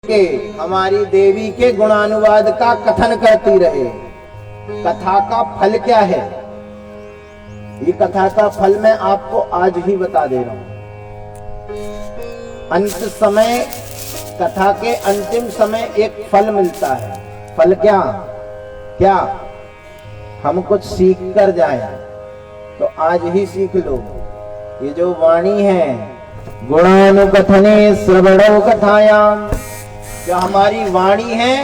के हमारी देवी के गुणानुवाद का कथन करती रहे। कथा का फल क्या है? ये कथा का फल मैं आपको आज ही बता दे रहा हूं। अंत समय, कथा के अंतिम समय एक फल मिलता है। फल क्या क्या? हम कुछ सीख कर जाए तो आज ही सीख लो। ये जो वाणी है, गुणानुकथने श्रवणो कथायाम, जो हमारी वाणी है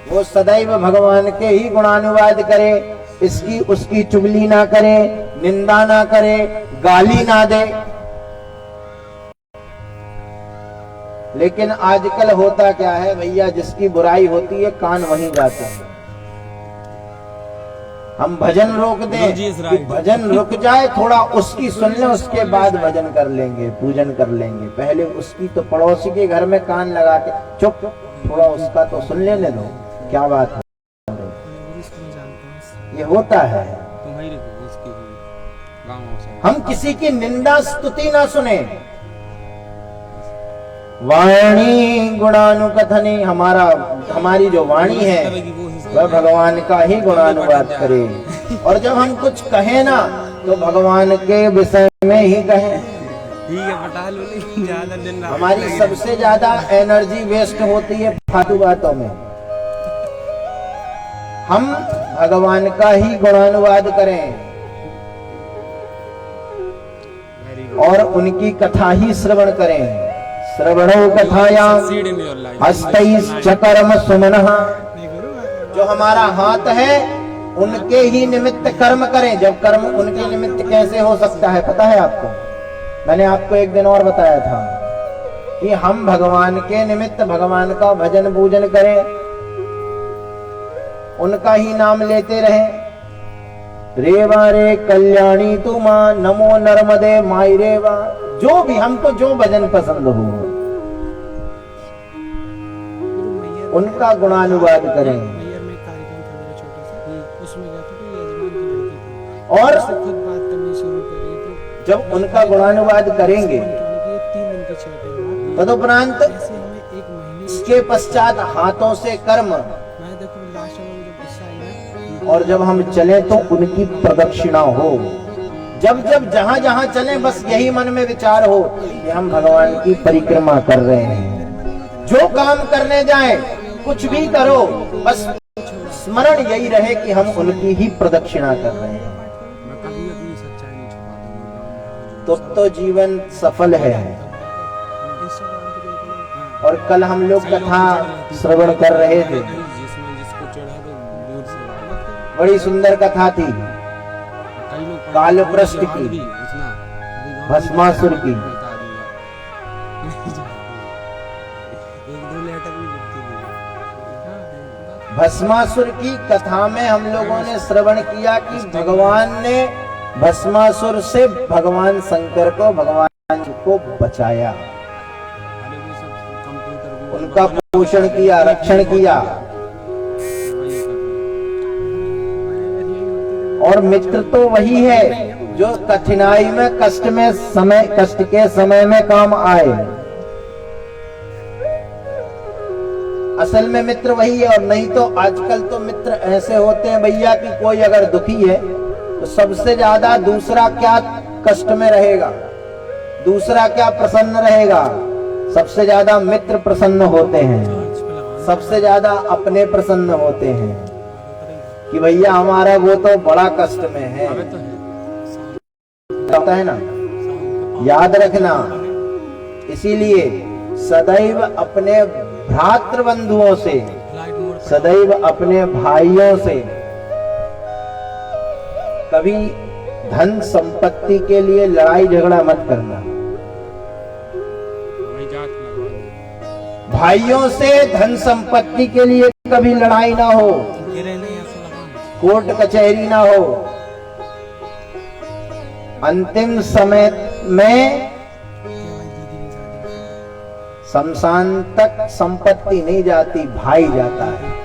वो सदैव भगवान के ही गुणानुवाद करे, इसकी उसकी चुगली ना करे, निंदा ना करे, गाली ना दे। लेकिन आजकल होता क्या है भैया, जिसकी बुराई होती है कान वहीं जाते हैं। हम भजन रोक दें कि भजन रुक जाए, थोड़ा उसकी सुन ले, उसके बाद भजन कर लेंगे, पूजन कर लेंगे। पहले उसकी तो पड़ोसी के घर में कान लगा के चुप, थोड़ा उसका तो सुन लेने दो, क्या बात है। ये होता है। हम किसी की निंदा स्तुति ना सुने। वाणी गुणानुकथनी, हमारी जो वाणी है वह भगवान का ही गुणानुवाद करे। और जब हम कुछ कहें ना तो भगवान के विषय में ही कहें। हमारी सबसे ज्यादा एनर्जी वेस्ट होती है फालतू बातों में। हम भगवान का ही गुणानुवाद करें और उनकी कथा ही श्रवण करें। श्रवणो कथायाम हस्तैश्च कर्म सुमनः, जो हमारा हाथ है उनके ही निमित्त कर्म करें। जब कर्म उनके निमित्त कैसे हो सकता है पता है आपको? मैंने आपको एक दिन और बताया था कि हम भगवान के निमित्त भगवान का भजन पूजन करें, उनका ही नाम लेते रहें। रेवा रे कल्याणी तू मां, नमो नर्मदे माई रेवा। जो भी हमको जो भजन पसंद हो उनका गुणानुवाद करें। और जब उनका गुणानुवाद करेंगे तदुपरांत इसके पश्चात हाथों से कर्म, और जब हम चले तो उनकी प्रदक्षिणा हो। जब जब जहां जहां चले बस यही मन में विचार हो कि हम भगवान की परिक्रमा कर रहे हैं। जो काम करने जाए, कुछ भी करो, बस स्मरण यही रहे कि हम उनकी ही प्रदक्षिणा कर रहे हैं। तो जीवन सफल है। और कल हम लोग कथा श्रवण कर रहे थे, बड़ी सुंदर कथा थी कालप्रष्ट की, भस्मासुर की। भस्मासुर की कथा में हम लोगों ने श्रवण किया कि भगवान ने भस्मासुर से भगवान शंकर को, भगवान को बचाया, उनका पोषण किया, रक्षण किया। और मित्र तो वही है जो कठिनाई में, कष्ट के समय में काम आए। असल में मित्र वही है। और नहीं तो आजकल तो मित्र ऐसे होते हैं भैया कि कोई अगर दुखी है तो सबसे ज्यादा दूसरा क्या कष्ट में रहेगा, दूसरा क्या प्रसन्न रहेगा। सबसे ज्यादा मित्र प्रसन्न होते हैं, सबसे ज्यादा अपने प्रसन्न होते हैं कि भैया हमारा वो तो बड़ा कष्ट में है। पता है ना, याद रखना। इसीलिए सदैव अपने भ्रातृ बंधुओं से, सदैव अपने भाइयों से कभी धन संपत्ति के लिए लड़ाई झगड़ा मत करना। भाइयों से धन संपत्ति के लिए कभी लड़ाई ना हो, कोर्ट कचहरी ना हो। अंतिम समय में शमशान तक संपत्ति नहीं जाती, भाई जाता है।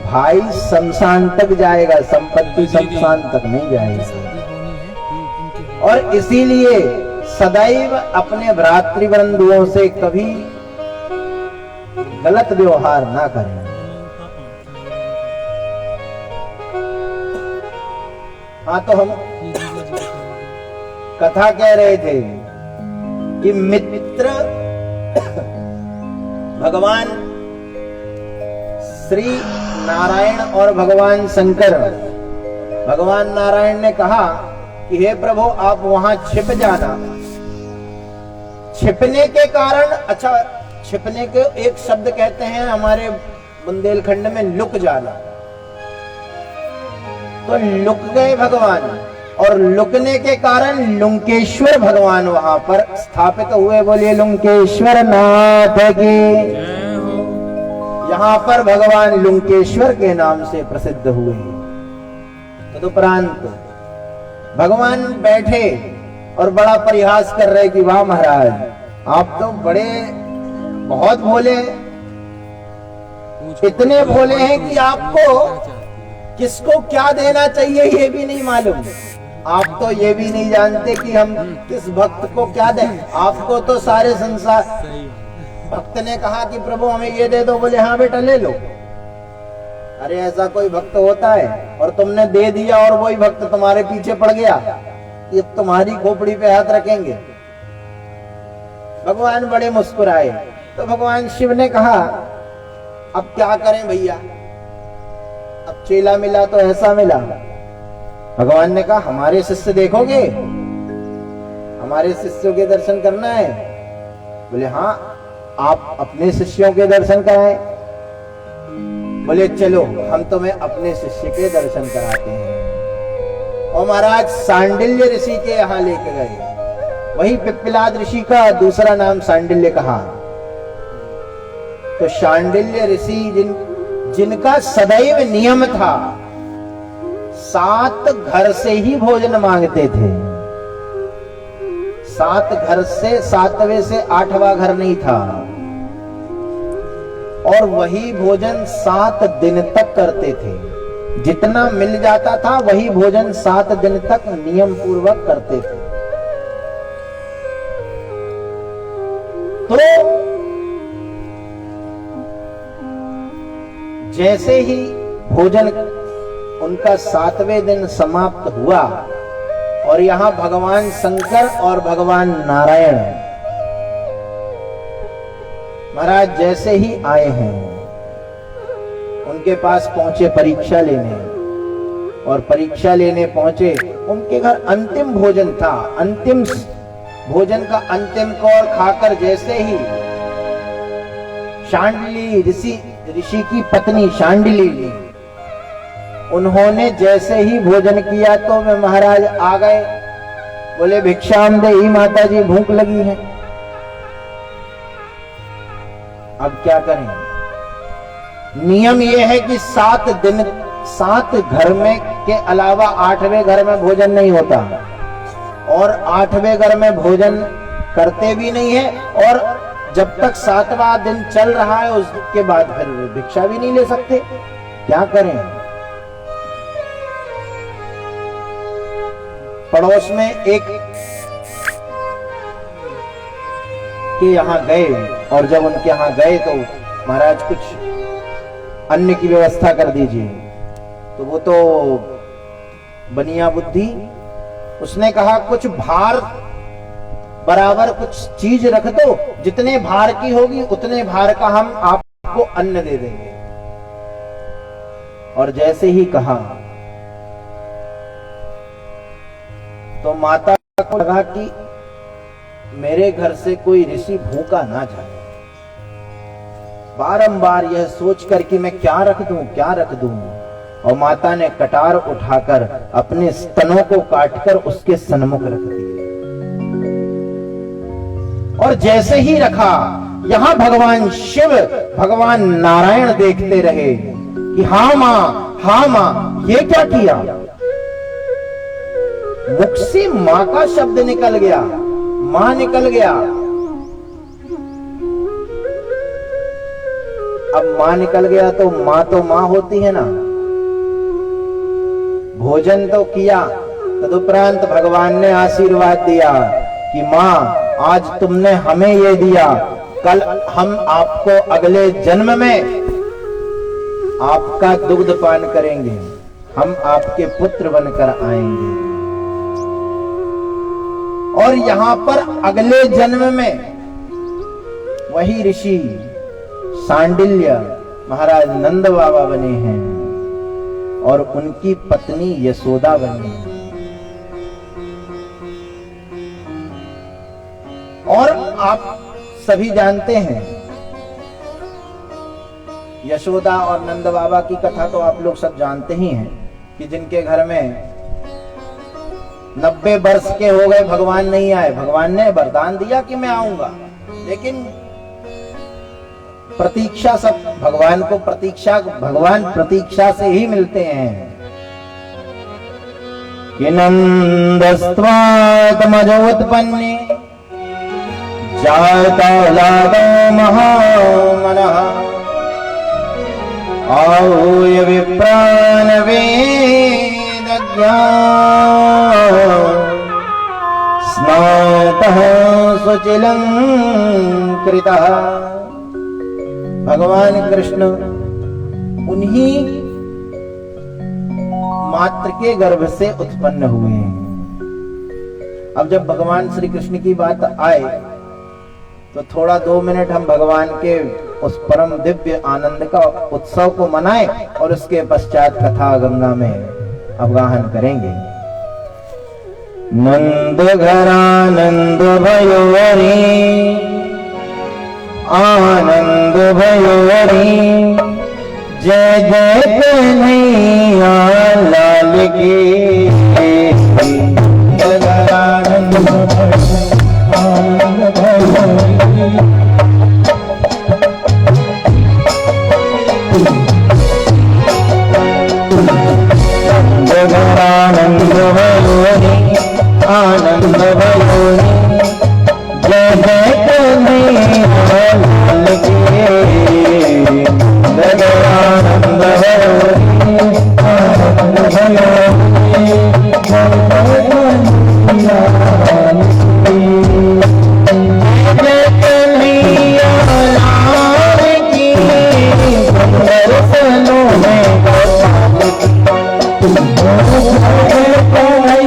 भाई शमशान तक जाएगा, संपत्ति शमशान तक नहीं जाएगी। और इसीलिए सदैव अपने भ्रातृबंधुओं से कभी गलत व्यवहार ना करें। हाँ, तो हम कथा कह रहे थे कि मित्र भगवान श्री नारायण और भगवान शंकर। भगवान नारायण ने कहा कि हे प्रभु, आप वहां छिप जाना। छिपने के कारण, अच्छा, छिपने के एक शब्द कहते हैं हमारे बुंदेलखंड में, लुक जाना। तो लुक गए भगवान, और लुकने के कारण लुंकेश्वर भगवान वहां पर स्थापित हुए। बोलिए लुंकेश्वर नाथ की। यहां पर भगवान लुंकेश्वर के नाम से प्रसिद्ध हुए। तदुपरांत भगवान बैठे और बड़ा परिहास कर रहे कि वाह महाराज, आप तो बड़े बहुत भोले, इतने भोले हैं कि आपको किसको क्या देना चाहिए ये भी नहीं मालूम। आप तो ये भी नहीं जानते कि हम किस भक्त को क्या दें। आपको तो सारे संसार, भक्त ने कहा कि प्रभु हमें ये दे दो, बोले हाँ बेटा ले लो। अरे ऐसा कोई भक्त होता है? और तुमने दे दिया और वही भक्त तुम्हारे पीछे पड़ गया कि अब तुम्हारी खोपड़ी पे हाथ रखेंगे। भगवान बड़े मुस्कुराए। तो भगवान शिव ने कहा अब क्या करें भैया, अब चेला मिला तो ऐसा मिला। भगवान ने कहा हमारे शिष्य देखोगे, हमारे शिष्यों के दर्शन करना है? बोले हाँ, आप अपने शिष्यों के दर्शन कराएं। बोले चलो हम तुम्हें अपने शिष्य के दर्शन कराते हैं। और महाराज सांडिल्य ऋषि के यहां लेके गए। वही पिप्पलाद ऋषि का दूसरा नाम सांडिल्य कहा। तो सांडिल्य ऋषि जिनका सदैव नियम था, 7 घर से ही भोजन मांगते थे। 7 घर से, 7वें से 8वां घर नहीं था। और वही भोजन 7 दिन तक करते थे। जितना मिल जाता था वही भोजन 7 दिन तक नियम पूर्वक करते थे। तो जैसे ही भोजन उनका 7वें दिन समाप्त हुआ और यहां भगवान शंकर और भगवान नारायण महाराज जैसे ही आए हैं, उनके पास पहुंचे परीक्षा लेने। और परीक्षा लेने पहुंचे, उनके घर अंतिम भोजन था। अंतिम भोजन का अंतिम कौर खाकर जैसे ही शांडिली ऋषि की पत्नी शांडिली, उन्होंने जैसे ही भोजन किया तो वे महाराज आ गए। बोले भिक्षाम देहि माता जी, भूख लगी है। अब क्या करें? नियम यह है कि 7 दिन 7 घर में के अलावा 8वें घर में भोजन नहीं होता, और 8वें घर में भोजन करते भी नहीं है। और जब तक 7वां दिन चल रहा है उसके बाद फिर भिक्षा भी नहीं ले सकते। क्या करें? पड़ोस में एक के यहाँ गए, और जब उनके यहाँ गए तो महाराज कुछ अन्न की व्यवस्था कर दीजिए। तो वो तो बनिया बुद्धि, उसने कहा कुछ भार बराबर कुछ चीज रख दो, जितने भार की होगी उतने भार का हम आपको अन्न दे देंगे। और जैसे ही कहा तो माता को लगा कि मेरे घर से कोई ऋषि भूखा ना जाए। बारंबार यह सोचकर कि मैं क्या रख दूं, क्या रख दूं। और माता ने कटार उठाकर अपने स्तनों को काटकर उसके सन्मुख रख दिया। और जैसे ही रखा, यहां भगवान शिव भगवान नारायण देखते रहे कि हाँ मां, ये क्या किया। मुख से मां का शब्द निकल गया, मां निकल गया। अब मां निकल गया तो मां होती है ना। भोजन तो किया, तदुपरांत भगवान ने आशीर्वाद दिया कि माँ आज तुमने हमें ये दिया, कल हम आपको अगले जन्म में आपका दुग्ध पान करेंगे, हम आपके पुत्र बनकर आएंगे। और यहां पर अगले जन्म में वही ऋषि सांडिल्य महाराज नंद बाबा बने हैं और उनकी पत्नी यशोदा बनी है। और आप सभी जानते हैं यशोदा और नंद बाबा की कथा तो आप लोग सब जानते ही हैं कि जिनके घर में 90 वर्ष के हो गए भगवान नहीं आए। भगवान ने वरदान दिया कि मैं आऊंगा, लेकिन प्रतीक्षा सब भगवान को भगवान प्रतीक्षा से ही मिलते हैं। कि नंदस्त्वात्मजोत्पन्ने जाता लादो महामनः आहूय विप्रान वेदज्ञा स्नातः सुचिलं कृतः। भगवान कृष्ण उन्हीं मात्र के गर्भ से उत्पन्न हुए हैं। अब जब भगवान श्री कृष्ण की बात आए तो थोड़ा 2 मिनट हम भगवान के उस परम दिव्य आनंद का उत्सव को मनाएं और उसके पश्चात कथा गंगा में अवगाहन करेंगे। नंद घरानंद भयो रे, आनंद भयो रे, जय जय कन्हैया लाल की। आनंद भयो आनंद भयो रे, आनंद भयो रे, जय जय कन्हैया लाल की। आनंद भयो रे, आनंद भयो रे, जय जय कन्हैया लाल की। जय कन्हैया लाल की, सुंदर सलों में गोपाल की।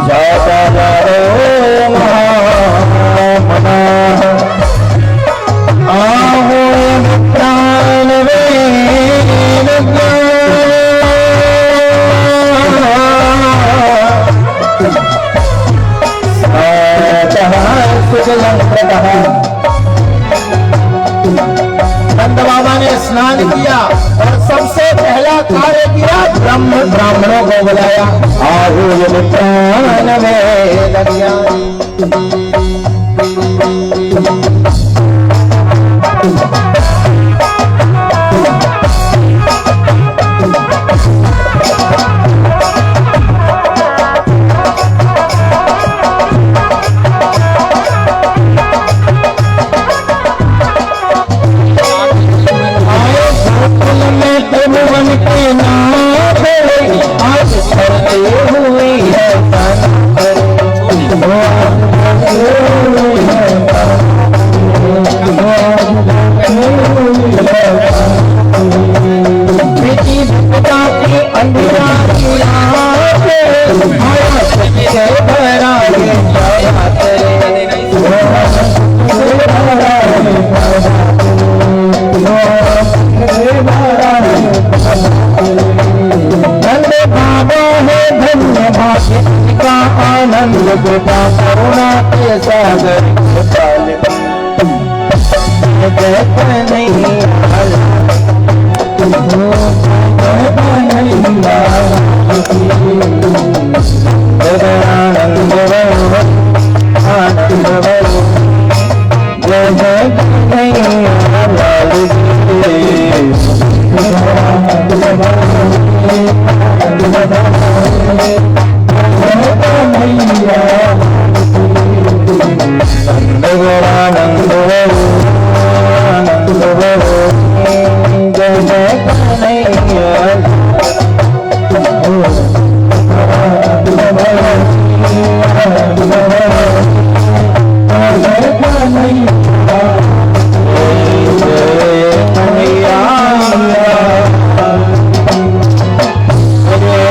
जाता रो महामना आहो प्राण वेद नंद बाबा ने स्नान किया और सबसे पहला कार्य किया, ब्राह्मणों को बुलाया। आहू प्राण में लगिया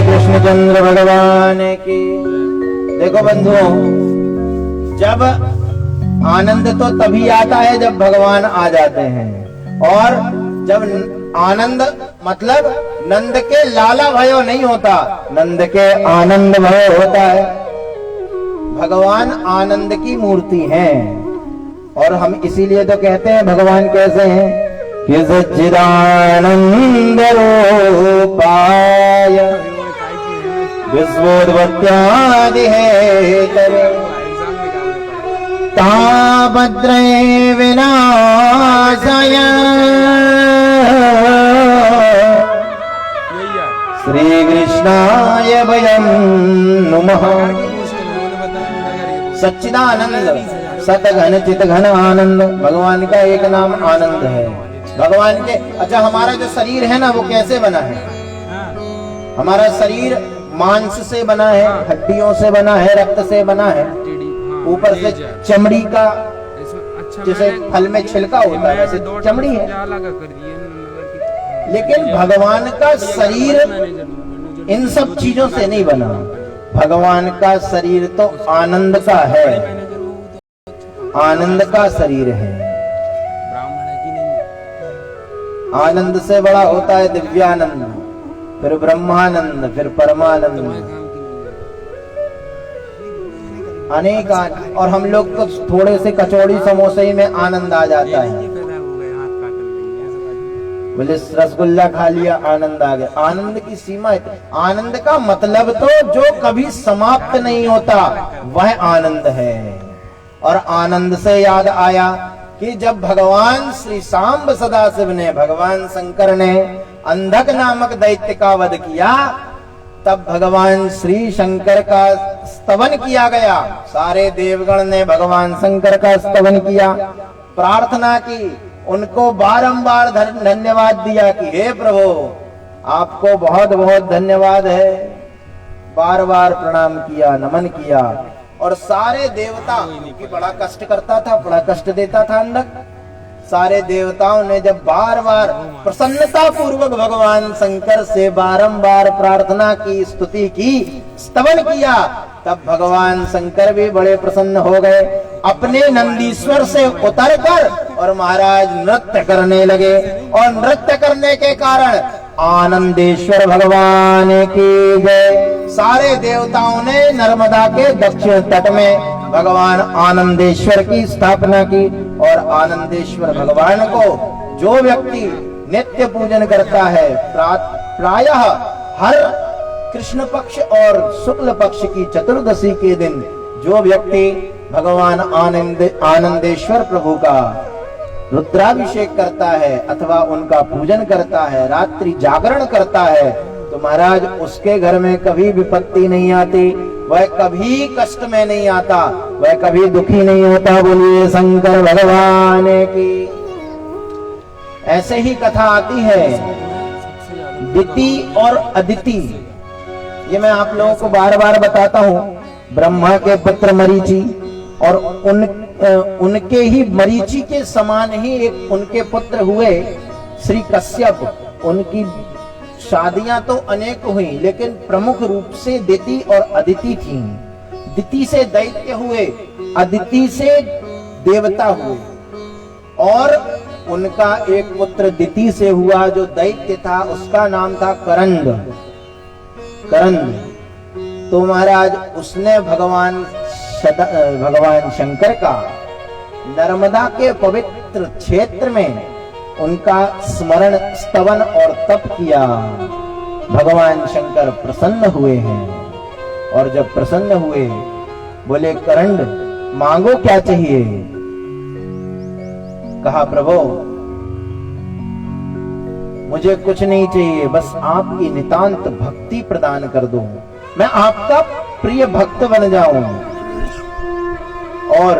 कृष्णचंद्र भगवान की। देखो बंधुओं, जब आनंद तो तभी आता है जब भगवान आ जाते हैं, और जब आनंद मतलब नंद के लाला भयो नहीं होता, नंद के आनंद भय होता है। भगवान आनंद की मूर्ति है, और हम इसीलिए तो कहते हैं भगवान कैसे हैं कि सच्चिदानंद रूपाय विश्वोत्पत्त्यादि हेतवे ताभद्रे विनाशाय श्री कृष्णाय वयं नुमः। सच्चिदानंद, सत घन चित घन आनंद, भगवान का एक नाम आनंद है। भगवान के अच्छा, हमारा जो शरीर है ना वो कैसे बना है? हमारा शरीर मांस से बना है, हड्डियों से बना है, रक्त से बना है, ऊपर से चमड़ी का, जैसे फल में छिलका होता है वैसे चमड़ी है। लेकिन भगवान का शरीर इन सब चीजों से नहीं बना। भगवान का शरीर तो आनंद का है, आनंद का शरीर है। आनंद से बड़ा होता है दिव्यानंद, फिर ब्रह्मानंद, फिर परमानंद, अनेक। और हम लोग तो थोड़े से कचौड़ी समोसे ही में आनंद आ जाता है। बोले रसगुल्ला खा लिया आनंद आ गया। आनंद की सीमा है। आनंद का मतलब तो जो कभी समाप्त नहीं होता वह आनंद है। और आनंद से याद आया कि जब भगवान श्री सांब सदाशिव ने, भगवान शंकर ने अंधक नामक दैत्य का वध किया, तब भगवान श्री शंकर का स्तवन किया गया। सारे देवगण ने भगवान शंकर का स्तवन किया, प्रार्थना की, उनको बारंबार धन्यवाद दिया कि हे प्रभु आपको बहुत बहुत धन्यवाद है। बार बार प्रणाम किया, नमन किया। और सारे देवता, क्योंकि बड़ा कष्ट करता था, बड़ा कष्ट देता था अंधक, सारे देवताओं ने जब बार बार प्रसन्नता पूर्वक भगवान शंकर से बारंबार प्रार्थना की, स्तुति की, स्तवन किया, तब भगवान शंकर भी बड़े प्रसन्न हो गए, अपने नंदीश्वर से उतरकर और महाराज नृत्य करने लगे। और नृत्य करने के कारण आनंदेश्वर भगवान की जय। सारे देवताओं ने नर्मदा के दक्षिण तट में भगवान आनंदेश्वर की स्थापना की। और आनंदेश्वर भगवान को जो व्यक्ति नित्य पूजन करता है, प्रायः हर कृष्ण पक्ष और शुक्ल पक्ष की चतुर्दशी के दिन जो व्यक्ति भगवान आनंदेश्वर प्रभु का रुद्राभिषेक करता है अथवा उनका पूजन करता है, रात्रि जागरण करता है, तो महाराज उसके घर में कभी विपत्ति नहीं आती, वह कभी कष्ट में नहीं आता, वह कभी दुखी नहीं होता। बोलिए शंकर भगवान की। ऐसे ही कथा आती है दिति और अदिति। ये मैं आप लोगों को बार बार बताता हूं। ब्रह्मा के पुत्र मरीचि और उनके ही मरीचि के समान ही एक उनके पुत्र हुए श्री कश्यप। उनकी शादियां तो अनेक हुई, लेकिन प्रमुख रूप से दिति और अदिति थीं। दिति से दैत्य हुए, अदिति से देवता हुए। और उनका एक पुत्र दिति से हुआ जो दैत्य था, उसका नाम था करंद। तो महाराज उसने भगवान शंकर का नर्मदा के पवित्र क्षेत्र में उनका स्मरण, स्तवन और तप किया। भगवान शंकर प्रसन्न हुए हैं। और जब प्रसन्न हुए, बोले करंड मांगो क्या चाहिए। कहा प्रभु मुझे कुछ नहीं चाहिए, बस आपकी नितांत भक्ति प्रदान कर दो, मैं आपका प्रिय भक्त बन जाऊं। और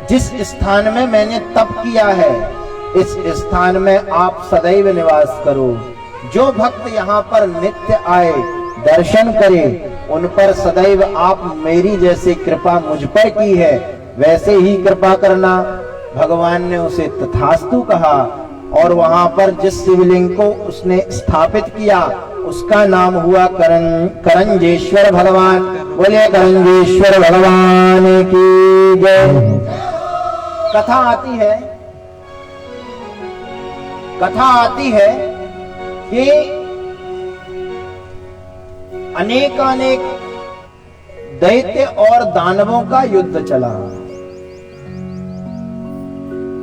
जिस स्थान में मैंने तप किया है, इस स्थान में आप सदैव निवास करो। जो भक्त यहाँ पर नित्य आए, दर्शन करे, उन पर सदैव आप मेरी जैसे कृपा मुझ पर की है, वैसे ही कृपा करना। भगवान ने उसे तथास्तु कहा। और वहां पर जिस शिवलिंग को उसने स्थापित किया, उसका नाम हुआ करंजेश्वर भगवान। बोले करंजेश्वर भगवान की जय। कथा आती है कि अनेकानेक दैत्य और दानवों का युद्ध चला।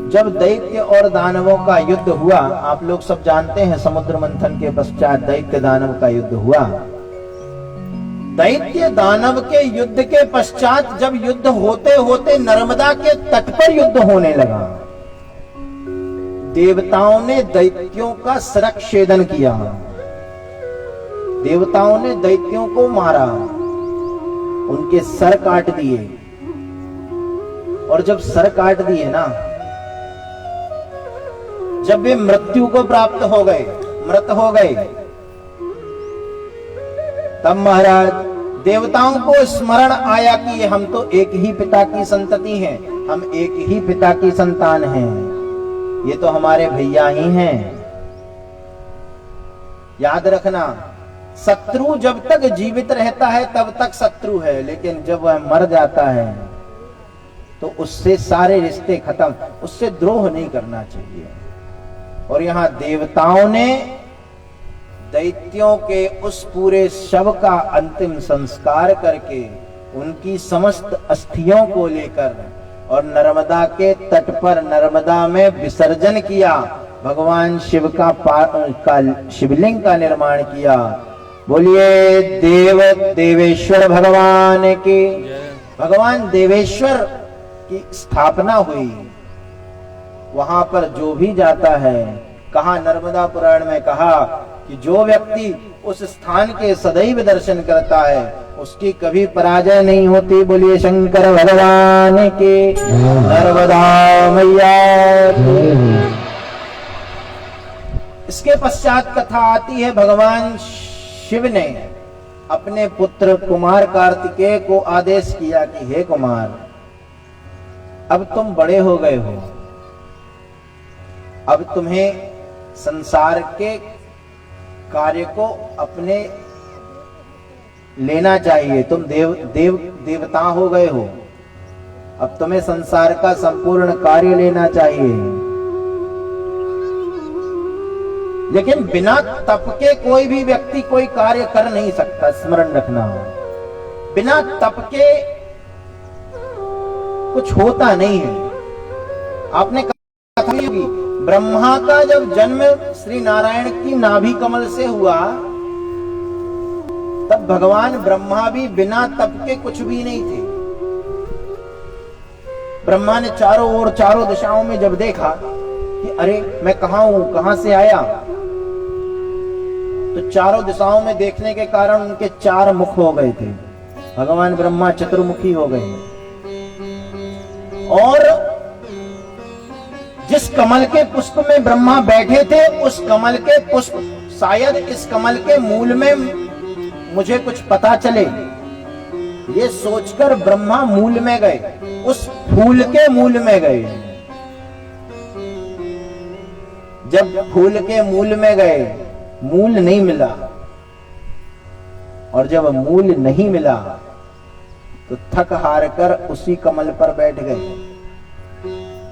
जब दैत्य और दानवों का युद्ध हुआ, आप लोग सब जानते हैं, समुद्र मंथन के पश्चात दैत्य दानव का युद्ध हुआ। दैत्य दानव के युद्ध के पश्चात जब युद्ध होते होते नर्मदा के तट पर युद्ध होने लगा, देवताओं ने दैत्यों का शिरच्छेदन किया। देवताओं ने दैत्यों को मारा, उनके सर काट दिए। और जब सर काट दिए ना, जब वे मृत्यु को प्राप्त हो गए, मृत हो गए, तब महाराज देवताओं को स्मरण आया कि हम तो एक ही पिता की संतति हैं, हम एक ही पिता की संतान हैं, ये तो हमारे भैया ही हैं। याद रखना, शत्रु जब तक जीवित रहता है तब तक शत्रु है, लेकिन जब वह मर जाता है तो उससे सारे रिश्ते खत्म, उससे द्रोह नहीं करना चाहिए। और यहाँ देवताओं ने दैत्यों के उस पूरे शव का अंतिम संस्कार करके उनकी समस्त अस्थियों को लेकर और नर्मदा के तट पर नर्मदा में विसर्जन किया। भगवान शिव का शिवलिंग का निर्माण किया। बोलिए देवेश्वर भगवान की। भगवान देवेश्वर की स्थापना हुई। वहां पर जो भी जाता है, कहा नर्मदा पुराण में कहा कि जो व्यक्ति उस स्थान के सदैव दर्शन करता है उसकी कभी पराजय नहीं होती। बोलिए शंकर भगवान की, नर्मदा मैया की। इसके पश्चात कथा आती है, भगवान शिव ने अपने पुत्र कुमार कार्तिकेय को आदेश किया कि हे कुमार, अब तुम बड़े हो गए हो, अब तुम्हें संसार के कार्य को अपने लेना चाहिए। तुम देवता हो गए हो, अब तुम्हें संसार का संपूर्ण कार्य लेना चाहिए। लेकिन बिना तप के कोई भी व्यक्ति कोई कार्य कर नहीं सकता, स्मरण रखना। बिना तप के कुछ होता नहीं है। आपने कहा होगी, ब्रह्मा का जब जन्म श्री नारायण की नाभि कमल से हुआ, तब भगवान ब्रह्मा भी बिना तप के कुछ भी नहीं थे। ब्रह्मा ने चारों ओर, चारों दिशाओं में जब देखा कि अरे मैं कहां हूं, कहां से आया, तो चारों दिशाओं में देखने के कारण उनके 4 मुख हो गए थे। भगवान ब्रह्मा चतुर्मुखी हो गए। और जिस कमल के पुष्प में ब्रह्मा बैठे थे, उस कमल के पुष्प, शायद इस कमल के मूल में मुझे कुछ पता चले, ये सोचकर ब्रह्मा मूल में गए, उस फूल के मूल में गए। जब फूल के मूल में गए, मूल नहीं मिला, और जब मूल नहीं मिला तो थक हार कर उसी कमल पर बैठ गए।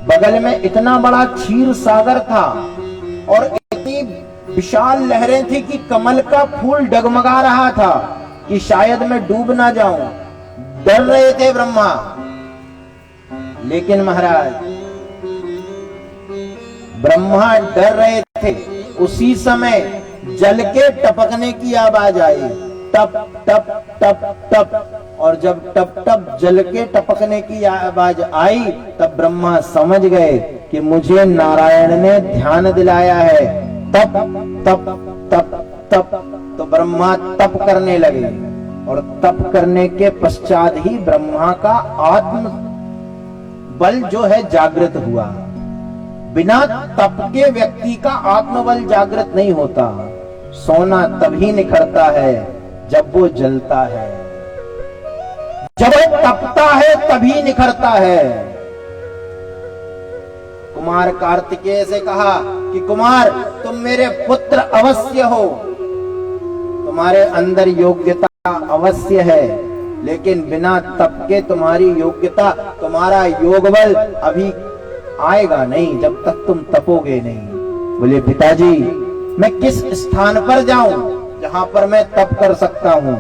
बगल में इतना बड़ा क्षीर सागर था और इतनी विशाल लहरें थी कि कमल का फूल डगमगा रहा था कि शायद मैं डूब ना जाऊं। डर रहे थे ब्रह्मा। लेकिन महाराज, ब्रह्मा डर रहे थे, उसी समय जल के टपकने की आवाज आई, टप टप टप टप। और जब टप टप जल के टपकने की आवाज आई, तब ब्रह्मा समझ गए कि मुझे नारायण ने ध्यान दिलाया है। तप तप तप तप। तो ब्रह्मा तप करने लगे, और तप करने के पश्चात ही ब्रह्मा का आत्म बल जो है जागृत हुआ। बिना तप के व्यक्ति का आत्मबल जागृत नहीं होता। सोना तभी निखरता है जब वो जलता है, जब वो तपता है तभी निखरता है। कुमार कार्तिकेय से कहा कि कुमार, तुम मेरे पुत्र अवश्य हो, तुम्हारे अंदर योग्यता अवश्य है, लेकिन बिना तप के तुम्हारी योग्यता, तुम्हारा योग बल अभी आएगा नहीं जब तक तुम तपोगे नहीं। बोले पिताजी, मैं किस स्थान पर जाऊं जहां पर मैं तप कर सकता हूं?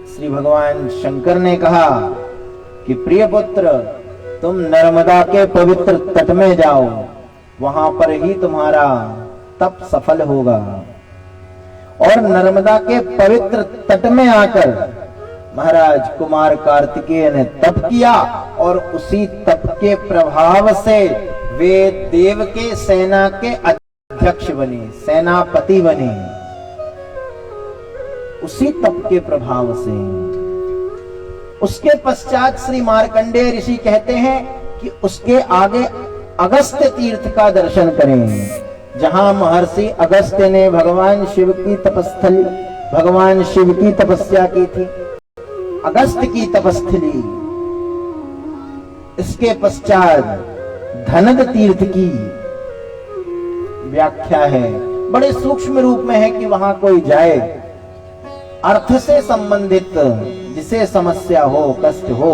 श्री भगवान शंकर ने कहा कि प्रिय पुत्र, तुम नर्मदा के पवित्र तट में जाओ, वहां पर ही तुम्हारा तप सफल होगा। और नर्मदा के पवित्र तट में आकर महाराज कुमार कार्तिकेय ने तप किया, और उसी तप के प्रभाव से वे देव के सेना के अध्यक्ष बने, सेनापति बने, उसी तप के प्रभाव से। उसके पश्चात श्री मार्कंडेय ऋषि कहते हैं कि उसके आगे अगस्त्य तीर्थ का दर्शन करें, जहां महर्षि अगस्त्य ने भगवान शिव की तपस्थली, भगवान शिव की तपस्या की थी, अगस्त्य की तपस्थली। इसके पश्चात धनद तीर्थ की व्याख्या है, बड़े सूक्ष्म रूप में है कि वहां कोई जाए, अर्थ से संबंधित जिसे समस्या हो, कष्ट हो,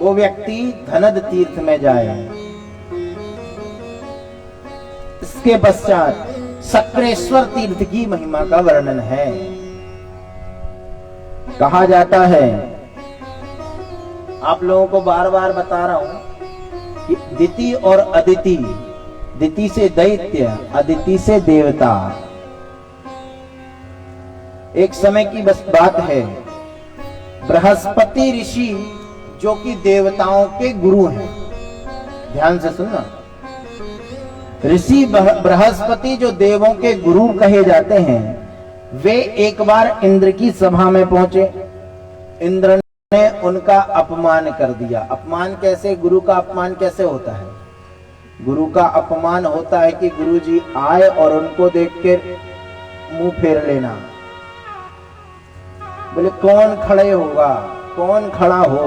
वो व्यक्ति धनद तीर्थ में जाए। इसके पश्चात सक्रेश्वर तीर्थ की महिमा का वर्णन है। कहा जाता है, आप लोगों को बार बार बता रहा हूं कि दिति और अदिति, दिति से दैत्य, अदिति से देवता। एक समय की बस बात है, बृहस्पति ऋषि जो कि देवताओं के गुरु हैं, ध्यान से सुनना, ऋषि बृहस्पति जो देवों के गुरु कहे जाते हैं, वे एक बार इंद्र की सभा में पहुंचे। इंद्र ने उनका अपमान कर दिया। अपमान कैसे? गुरु का अपमान कैसे होता है? गुरु का अपमान होता है कि गुरु जी आए और उनको देख के मुंह फेर लेना। बोले कौन खड़े होगा, कौन खड़ा हो,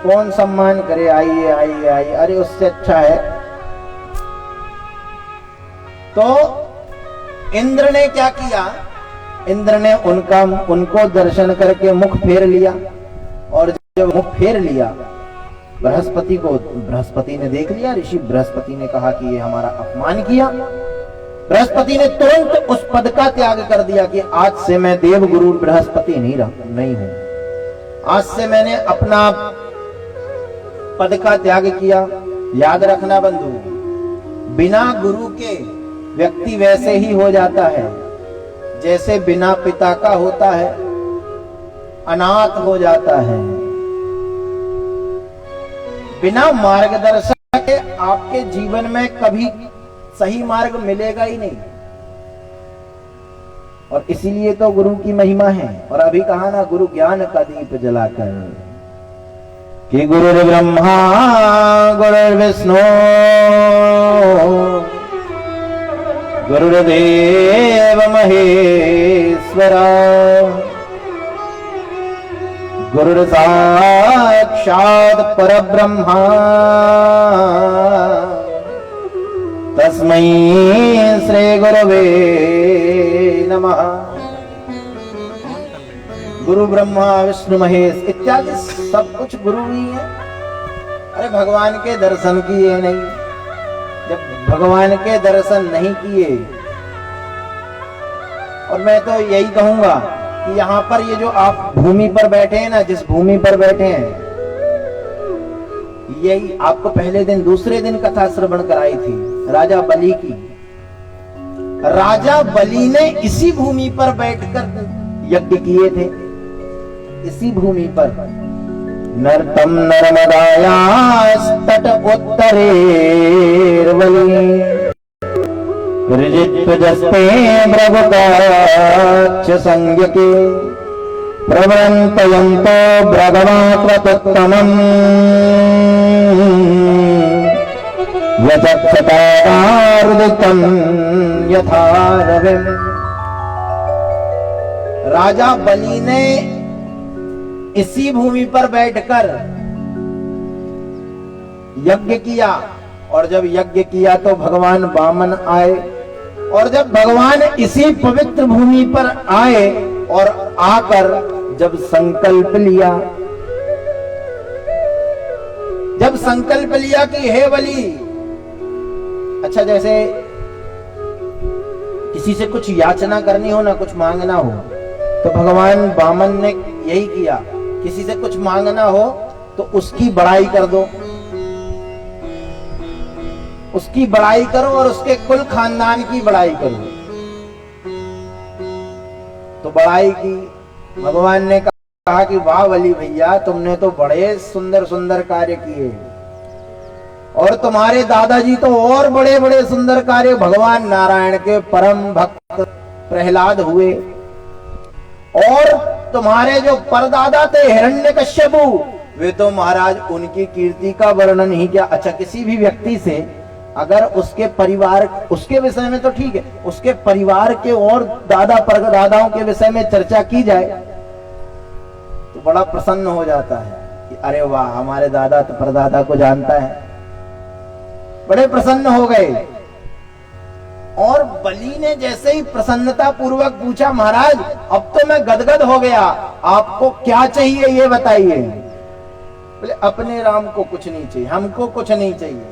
कौन सम्मान करे, आइए आइए आइए। अरे उससे अच्छा है तो इंद्र ने क्या किया, इंद्र ने उनको दर्शन करके मुख फेर लिया, और जब मुख फेर लिया बृहस्पति ने देख लिया, ऋषि बृहस्पति ने कहा कि ये हमारा अपमान किया। बृहस्पति ने तुरंत उस पद का त्याग कर दिया कि आज से मैं देवगुरु बृहस्पति नहीं हूं, आज से मैंने अपना पद का त्याग किया। याद रखना बंधु, बिना गुरु के व्यक्ति वैसे ही हो जाता है जैसे बिना पिता का होता है, अनाथ हो जाता है। बिना मार्गदर्शक के आपके जीवन में कभी सही मार्ग मिलेगा ही नहीं। और इसीलिए तो गुरु की महिमा है। और अभी कहा ना, गुरु ज्ञान का दीप जलाकर, कि गुरु ब्रह्मा गुरु विष्णु गुरुदेव महेश्वरा, गुरु साक्षात् परब्रह्मा तस्मै श्री गुरवे नमः। गुरु ब्रह्मा विष्णु महेश इत्यादि सब कुछ गुरु ही है। अरे भगवान के दर्शन किए नहीं, जब भगवान के दर्शन नहीं किए, और मैं तो यही कहूंगा कि यहाँ पर ये जो आप भूमि पर बैठे हैं ना, जिस भूमि पर बैठे हैं, यही आपको पहले दिन दूसरे दिन कथा श्रवण कराई थी राजा बलि की। राजा बलि ने इसी भूमि पर बैठकर यज्ञ किए थे, इसी भूमि पर। नर्तम नर्मदायास्तट उत्तरेर्वलि ऋजित्वजस्ते ब्रवकाच्च संज्ञके प्रवृन्तयन्तो ब्रगवाकृतोत्तमम् यजक्षतारुदितं यथा रविम्। राजा बलि ने इसी भूमि पर बैठकर यज्ञ किया, और जब यज्ञ किया तो भगवान वामन आए, और जब भगवान इसी पवित्र भूमि पर आए और आकर जब संकल्प लिया, जब संकल्प लिया कि हे बलि, अच्छा जैसे किसी से कुछ याचना करनी हो ना, कुछ मांगना हो, तो भगवान वामन ने यही किया, किसी से कुछ मांगना हो तो उसकी बड़ाई कर दो, उसकी बड़ाई करो और उसके कुल खानदान की बड़ाई करो। तो बड़ाई की, भगवान ने कहा कि वाह बलि भैया, तुमने तो बड़े सुंदर सुंदर कार्य किए, और तुम्हारे दादाजी तो और बड़े बड़े सुंदर कार्य, भगवान नारायण के परम भक्त प्रहलाद हुए, और तुम्हारे जो परदादा थे हिरण्यकश्यपु, वे तो महाराज उनकी कीर्ति का वर्णन ही क्या। अच्छा, किसी भी व्यक्ति से अगर उसके परिवार, उसके विषय में तो ठीक है, उसके परिवार के और दादा परदादाओं के विषय में चर्चा की जाए तो बड़ा प्रसन्न हो जाता है कि अरे वाह, हमारे दादा तो परदादा को जानता है, बड़े प्रसन्न हो गए। और बलि ने जैसे ही प्रसन्नता पूर्वक पूछा, महाराज अब तो मैं गदगद हो गया, आपको क्या चाहिए ये बताइए। बोले अपने राम को कुछ नहीं चाहिए, हमको कुछ नहीं चाहिए,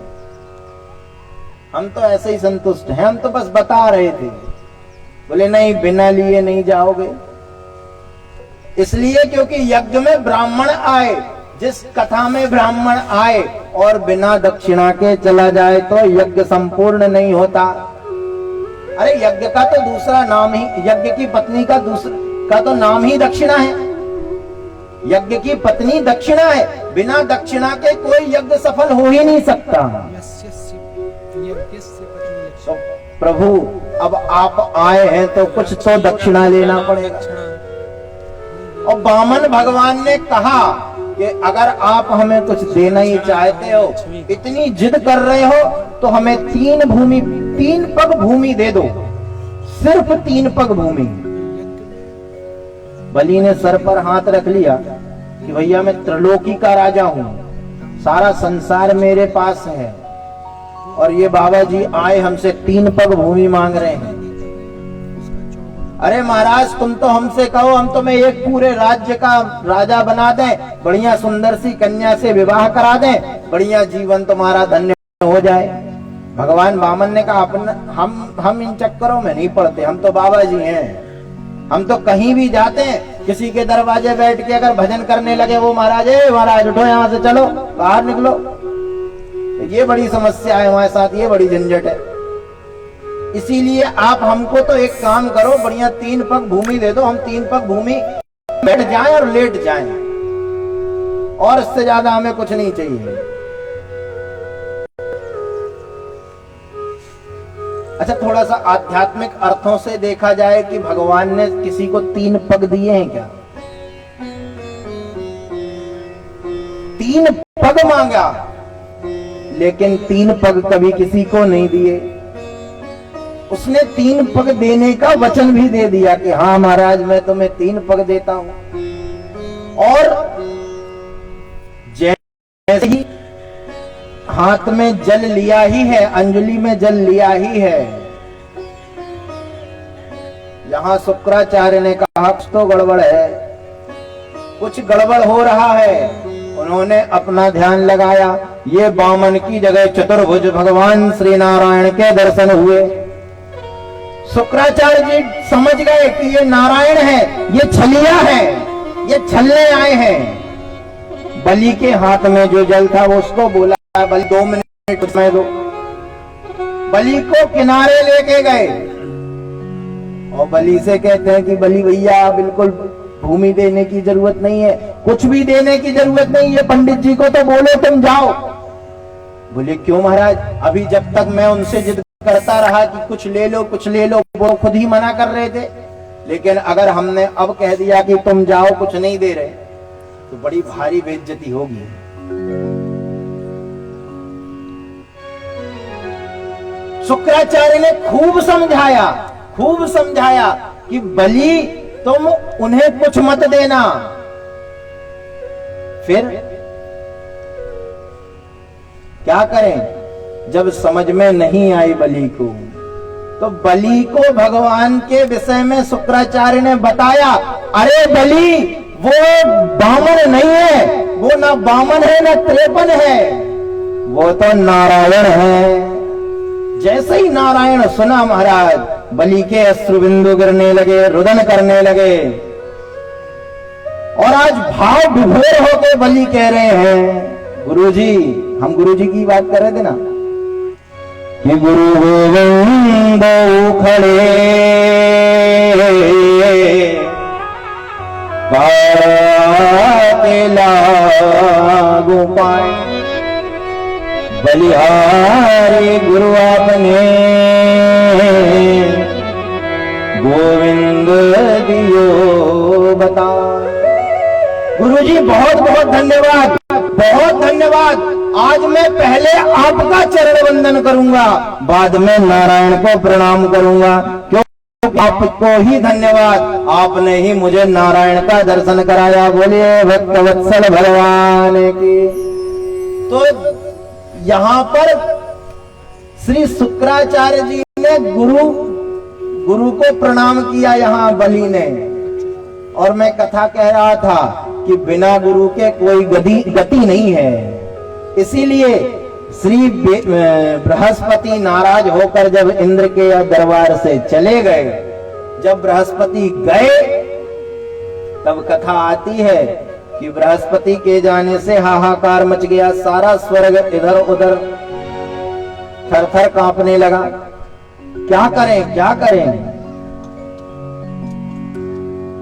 हम तो ऐसे ही संतुष्ट हैं, हम तो बस बता रहे थे। बोले नहीं, बिना लिए नहीं जाओगे, इसलिए क्योंकि यज्ञ में ब्राह्मण आए, जिस कथा में ब्राह्मण आए और बिना दक्षिणा के चला जाए तो यज्ञ संपूर्ण नहीं होता। अरे यज्ञ का तो दूसरा नाम ही, यज्ञ की पत्नी का दूसरा तो नाम ही दक्षिणा है। यज्ञ की पत्नी दक्षिणा है, बिना दक्षिणा के कोई यज्ञ सफल हो ही नहीं सकता। तो प्रभु अब आप आए हैं तो कुछ तो दक्षिणा लेना पड़ेगा। और वामन भगवान ने कहा कि अगर आप हमें कुछ देना ही चाहते हो, इतनी जिद कर रहे हो, तो हमें 3 पग भूमि दे दो, सिर्फ 3 पग भूमि। बलि ने सर पर हाथ रख लिया कि भैया मैं त्रिलोकी का राजा हूं, सारा संसार मेरे पास है, और ये बाबा जी आए हमसे 3 पग भूमि मांग रहे हैं। अरे महाराज तुम तो हमसे कहो, हम तुम्हें एक पूरे राज्य का राजा बना दें, बढ़िया सुंदर सी कन्या से विवाह करा दें, बढ़िया जीवन तुम्हारा धन्य हो जाए। भगवान वामन ने कहा हम इन चक्करों में नहीं पड़ते, हम तो बाबा जी हैं। हम तो कहीं भी जाते हैं, किसी के दरवाजे बैठ के अगर भजन करने लगे वो महाराज उठो यहाँ से, चलो बाहर निकलो। ये बड़ी समस्या है हमारे साथ, ये बड़ी झंझट है। इसीलिए आप हमको तो एक काम करो, बढ़िया 3 पग भूमि दे दो, हम 3 पग भूमि बैठ जाएं और लेट जाएं, और इससे ज्यादा हमें कुछ नहीं चाहिए। अच्छा, थोड़ा सा आध्यात्मिक अर्थों से देखा जाए कि भगवान ने किसी को 3 पग दिए हैं क्या? 3 पग मांगा, लेकिन 3 पग कभी किसी को नहीं दिए। उसने 3 पग देने का वचन भी दे दिया कि हाँ महाराज मैं तुम्हें 3 पग देता हूं। और जैसे ही हाथ में जल लिया ही है, अंजलि में जल लिया ही है, यहां शुक्राचार्य ने कहा कुछ तो गड़बड़ है, कुछ गड़बड़ हो रहा है। उन्होंने अपना ध्यान लगाया, ये वामन की जगह चतुर्भुज भगवान श्री नारायण के दर्शन हुए। शुक्राचार्य जी समझ गए कि ये नारायण है, ये छलिया है, ये छलने आए हैं। बलि के हाथ में जो जल था वो उसको बोला, बलि 2 मिनट समय दो। बलि को किनारे लेके गए और बलि से कहते हैं कि बलि भैया बिल्कुल भूमि देने की जरूरत नहीं है, कुछ भी देने की जरूरत नहीं है, पंडित जी को तो बोलो तुम जाओ। बोले क्यों महाराज? अभी जब तक मैं उनसे जिद करता रहा कि कुछ ले लो कुछ ले लो, वो खुद ही मना कर रहे थे। लेकिन अगर हमने अब कह दिया कि तुम जाओ कुछ नहीं दे रहे, तो बड़ी भारी बेइज्जती होगी। शुक्राचार्य ने खूब समझाया कि बलि तुम उन्हें कुछ मत देना। फिर क्या करें? जब समझ में नहीं आई बलि को, तो बलि को भगवान के विषय में शुक्राचार्य ने बताया, अरे बलि वो बामन नहीं है, वो ना बामन है ना त्रेपन है, वो तो नारायण है। जैसे ही नारायण सुना महाराज, बलि के अश्रुबिंदु गिरने लगे, रुदन करने लगे। और आज भाव विभोर होकर बलि कह रहे हैं, गुरुजी, हम गुरुजी की बात कर रहे थे ना, कि गुरु गोविंद खड़े के लागू पाए, बलिहारी गुरु आपने गोविंद दियो बता। गुरुजी बहुत बहुत धन्यवाद, बहुत धन्यवाद। आज मैं पहले आपका चरण वंदन करूंगा, बाद में नारायण को प्रणाम करूंगा, क्योंकि आपको ही धन्यवाद, आपने ही मुझे नारायण का दर्शन कराया। बोलिए भक्त वत्सल भगवान की। तो यहाँ पर श्री शुक्राचार्य जी ने गुरु को प्रणाम किया यहाँ बलि ने। और मैं कथा कह रहा था कि बिना गुरु के कोई गति नहीं है। इसीलिए श्री बृहस्पति नाराज होकर जब इंद्र के दरबार से चले गए, जब बृहस्पति गए तब कथा आती है कि बृहस्पति के जाने से हाहाकार मच गया, सारा स्वर्ग इधर उधर थर-थर कांपने लगा। क्या करें?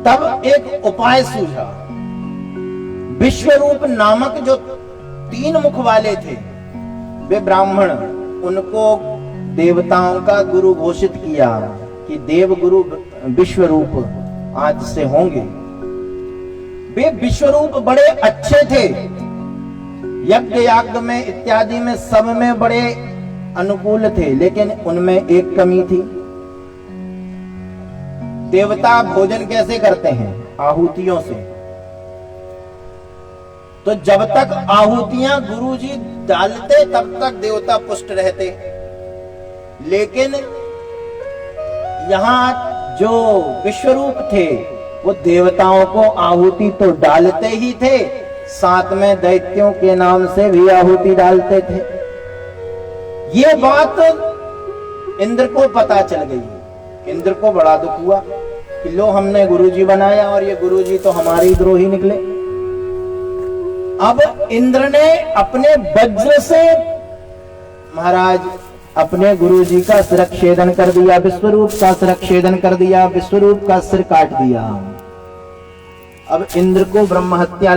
तब एक उपाय सूझा। विश्वरूप नामक जो 3 मुख वाले थे, वे ब्राह्मण, उनको देवताओं का गुरु घोषित किया कि देव गुरु विश्वरूप आज से होंगे। वे विश्वरूप बड़े अच्छे थे, यज्ञ याग में इत्यादि में सब में बड़े अनुकूल थे, लेकिन उनमें एक कमी थी। देवता भोजन कैसे करते हैं? आहुतियों से। तो जब तक आहुतियां गुरुजी डालते तब तक देवता पुष्ट रहते। लेकिन यहां जो विश्वरूप थे वो देवताओं को आहुति तो डालते ही थे, साथ में दैत्यों के नाम से भी आहुति डालते थे। ये बात इंद्र को पता चल गई। इंद्र को बड़ा दुख हुआ कि लो हमने गुरुजी बनाया और ये गुरुजी तो हमारे द्रोही निकले। अब इंद्र ने अपने वज्र से महाराज अपने गुरुजी का सिरच्छेदन कर दिया, विश्वरूप का सिरच्छेदन कर दिया, विश्वरूप का सिर काट दिया। अब इंद्र को ब्रह्म हत्या